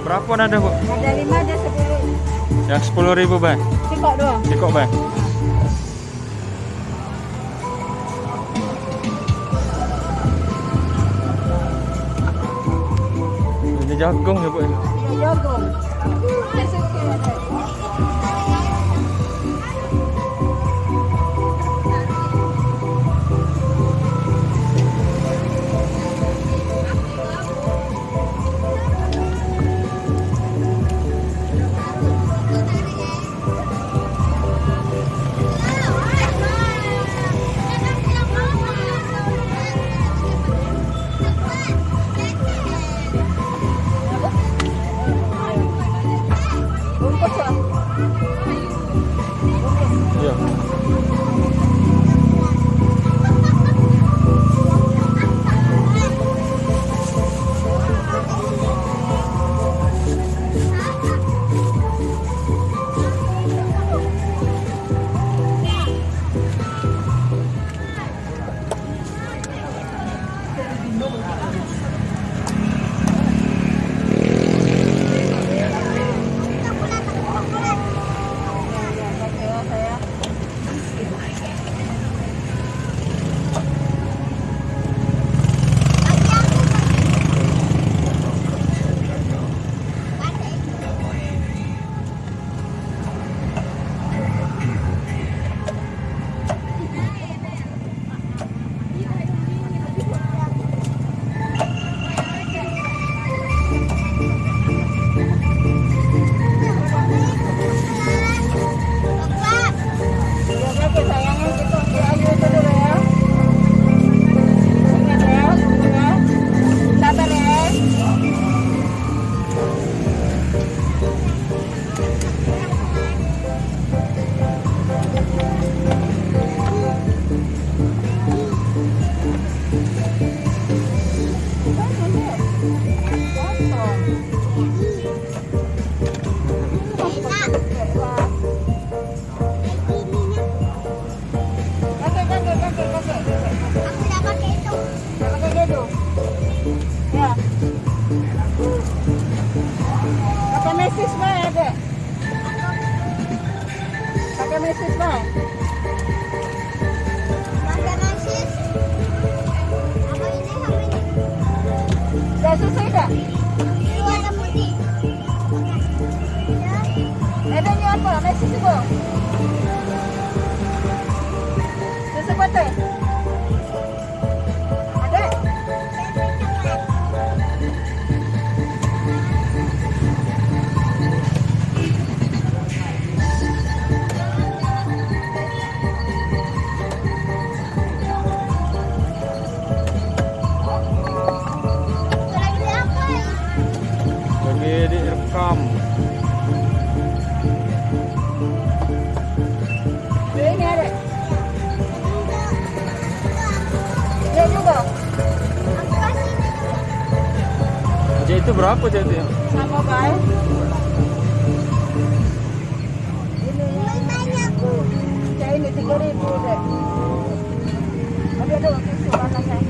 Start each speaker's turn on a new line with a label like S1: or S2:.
S1: Berapa ada, Bu?
S2: Ada 5, ada 10.
S1: Yang 10.000, Bang.
S2: Cikok doang.
S1: Cikok, Bang. Ini jagung ya, Bu.
S2: Ya, jagung. Bungkus ya?
S1: Iya. Pakai mesis, Bang.
S3: Pakai mesis. Apa ini sama ini?
S2: Udah selesai dah?
S3: Itu warna putih.
S2: Ada ni apa? Mesis tu, Bang. Susu patah? Ada?
S3: Lagi apa ini?
S1: Lagi direkam.
S2: Ini ada. Dia juga.
S3: Aku kasih ini juga.
S1: Jadi itu berapa jadi itu?
S2: Sama, Bang.
S3: Ini banyak.
S2: Ini 3.000 deh. Ada susu warna saya.